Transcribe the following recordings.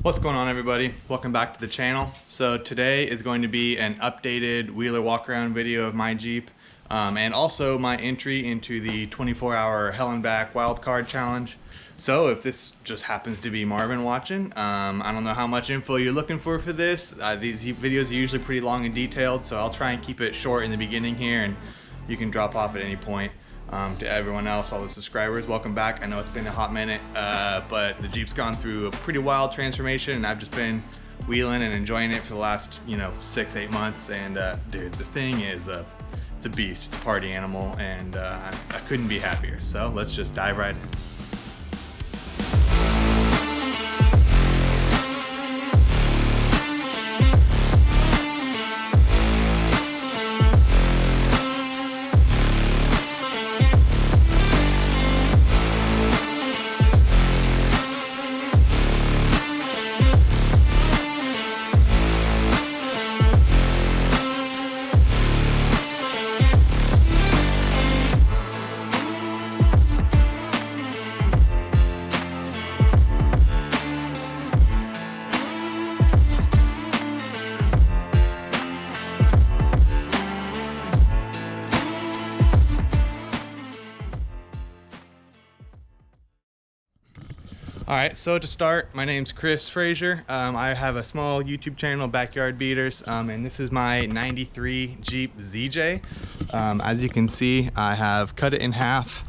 What's going on, everybody? Welcome back to the channel. So today is going to be an updated wheeler walk around video of my Jeep and also my entry into the 24-hour hell and back wildcard challenge. So if this just happens to be Marvin watching, I don't know how much info you're looking for this. These videos are usually pretty long and detailed, so I'll try and keep it short in the beginning here, and you can drop off at any point. To everyone else, all the subscribers, welcome back. I know it's been a hot minute, but the Jeep's gone through a pretty wild transformation, and I've just been wheeling and enjoying it for the last 6-8 months. And dude, the thing is it's a beast. It's a party animal, and I couldn't be happier. So let's just dive right in. Alright, so to start, my name's Chris Frazier. I have a small YouTube channel, Backyard Beaters, and this is my 93 Jeep ZJ. As you can see, I have cut it in half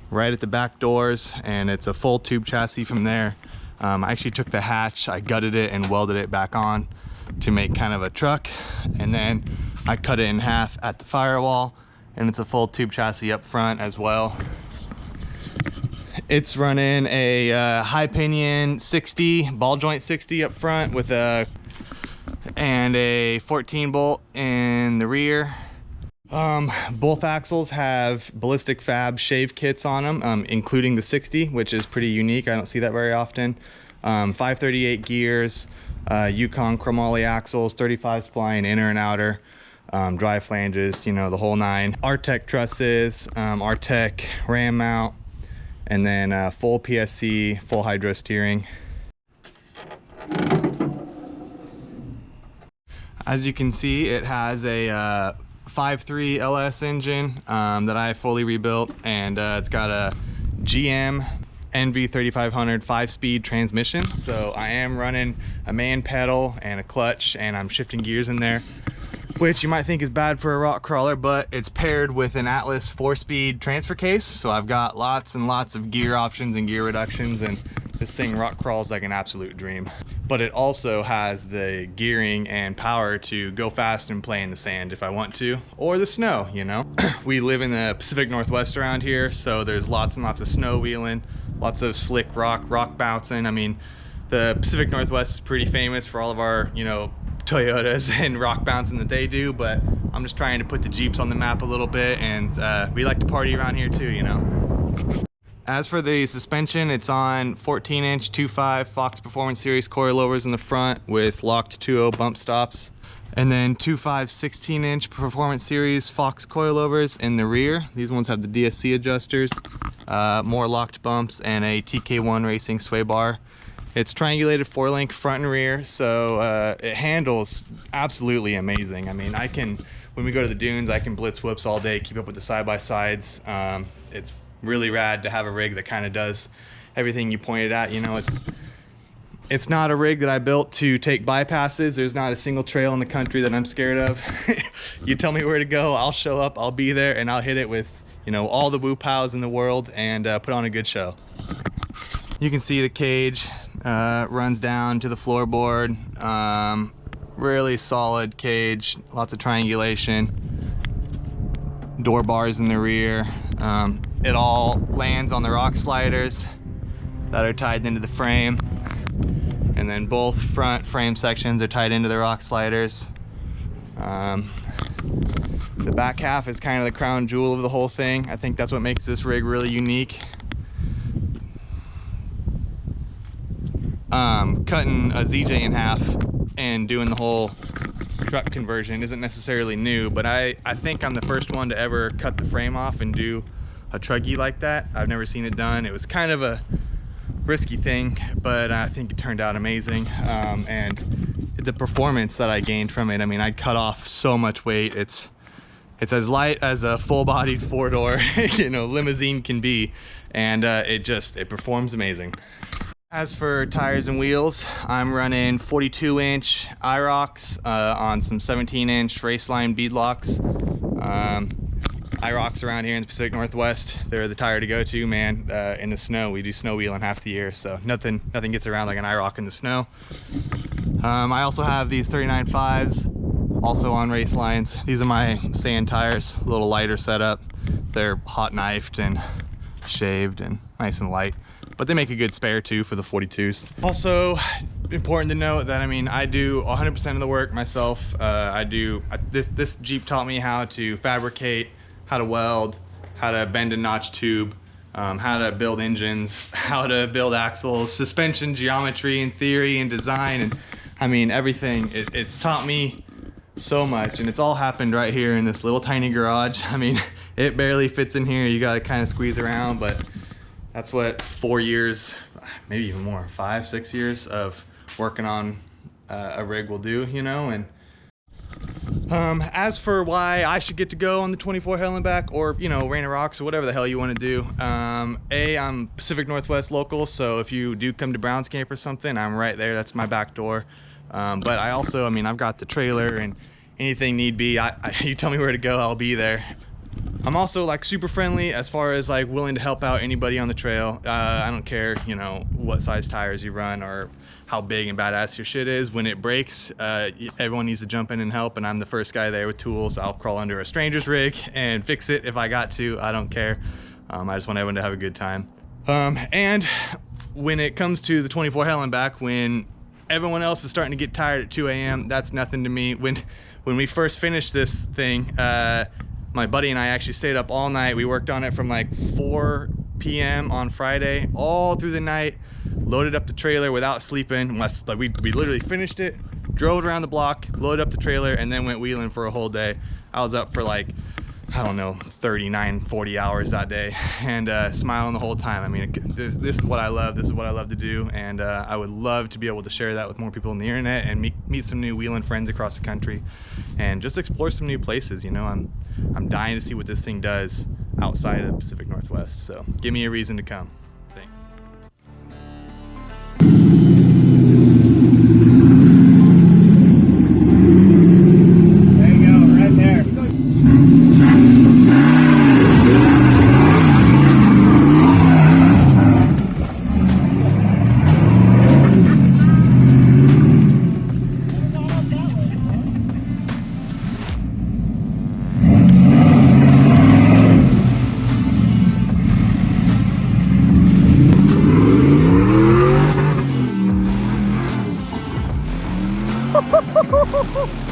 right at the back doors, and it's a full tube chassis from there. I actually took the hatch, I gutted it and welded it back on to make kind of a truck, and then I cut it in half at the firewall, and it's a full tube chassis up front as well. It's running a high pinion 60, ball joint 60 up front with a 14 bolt in the rear. Both axles have ballistic fab shave kits on them, including the 60, which is pretty unique. I don't see that very often. 538 gears, Yukon chromoly axles, 35 spline inner and outer, drive flanges, the whole nine. Artec trusses, Artec ram mount, and then full PSC, full hydro steering. As you can see, it has a 5.3 LS engine that I fully rebuilt, and it's got a GM NV3500 5-speed transmission. So I am running a man pedal and a clutch, and I'm shifting gears in there, which you might think is bad for a rock crawler, but it's paired with an Atlas 4-speed transfer case. So I've got lots and lots of gear options and gear reductions, and this thing rock crawls like an absolute dream. But it also has the gearing and power to go fast and play in the sand if I want to, or the snow, We live in the Pacific Northwest around here, so there's lots and lots of snow wheeling, lots of slick rock bouncing. I mean, the Pacific Northwest is pretty famous for all of our, Toyotas and rock bouncing that they do, but I'm just trying to put the Jeeps on the map a little bit, and we like to party around here too, As for the suspension, it's on 14-inch 2.5 Fox Performance Series coilovers in the front with locked 2.0 bump stops, and then 2.5 16-inch Performance Series Fox coilovers in the rear. These ones have the DSC adjusters, more locked bumps, and a TK1 Racing sway bar. It's triangulated 4-link front and rear, so it handles absolutely amazing. I mean, when we go to the dunes, I can blitz whoops all day, keep up with the side-by-sides. It's really rad to have a rig that kind of does everything you pointed at. It's not a rig that I built to take bypasses. There's not a single trail in the country that I'm scared of. You tell me where to go, I'll show up, I'll be there, and I'll hit it with, all the woo pows in the world, and put on a good show. You can see the cage runs down to the floorboard. Really solid cage, lots of triangulation, door bars in the rear. It all lands on the rock sliders that are tied into the frame, and then both front frame sections are tied into the rock sliders. The back half is kind of the crown jewel of the whole thing. I think that's what makes this rig really unique. Cutting a ZJ in half and doing the whole truck conversion isn't necessarily new, but I think I'm the first one to ever cut the frame off and do a truggy like that. I've never seen it done. It was kind of a risky thing, but I think it turned out amazing. And the performance that I gained from it, I mean, I cut off so much weight. It's as light as a full-bodied four-door, you know, limousine can be, and it performs amazing. As for tires and wheels, I'm running 42-inch IROCs on some 17-inch Raceline beadlocks. IROCs around here in the Pacific Northwest, they're the tire to go to, man. In the snow, we do snow wheeling half the year, so nothing gets around like an IROC in the snow. I also have these 39.5s, also on Racelines. These are my sand tires, a little lighter setup. They're hot knifed and shaved and nice and light, but they make a good spare too for the 42s. Also important to note that, I mean, I do 100% of the work myself. This Jeep taught me how to fabricate, how to weld, how to bend and notch tube, how to build engines, how to build axles, suspension geometry and theory and design, and I mean everything. It's taught me so much, and it's all happened right here in this little tiny garage. I mean, it barely fits in here. You got to kind of squeeze around, but that's what 4 years, maybe even more, 5-6 years of working on a rig will do, you know. And as for why I should get to go on the 24 Hell and Back, or, you know, Rain of Rocks, or whatever the hell you want to do, I'm Pacific Northwest local, so if you do come to Browns Camp or something, I'm right there. That's my back door. But I also, I mean, I've got the trailer, and anything need be, you tell me where to go, I'll be there. I'm also like super friendly as far as like willing to help out anybody on the trail. I don't care, you know, what size tires you run or how big and badass your shit is. When it breaks, everyone needs to jump in and help, and I'm the first guy there with tools. I'll crawl under a stranger's rig and fix it if I got to. I don't care. I just want everyone to have a good time. And when it comes to the 24 Hell and Back, when everyone else is starting to get tired at 2 a.m., that's nothing to me. When we first finished this thing, my buddy and I actually stayed up all night. We worked on it from like 4 p.m. on Friday all through the night, loaded up the trailer without sleeping. Like we literally finished it, drove around the block, loaded up the trailer, and then went wheeling for a whole day. I was up for like, I don't know, 39, 40 hours that day, and smiling the whole time. I mean, this is what I love. This is what I love to do, and I would love to be able to share that with more people on the internet and meet some new wheeling friends across the country, and just explore some new places. You know, I'm dying to see what this thing does outside of the Pacific Northwest. So give me a reason to come. Thanks. There you go, right there. Ha ha ha ha ha!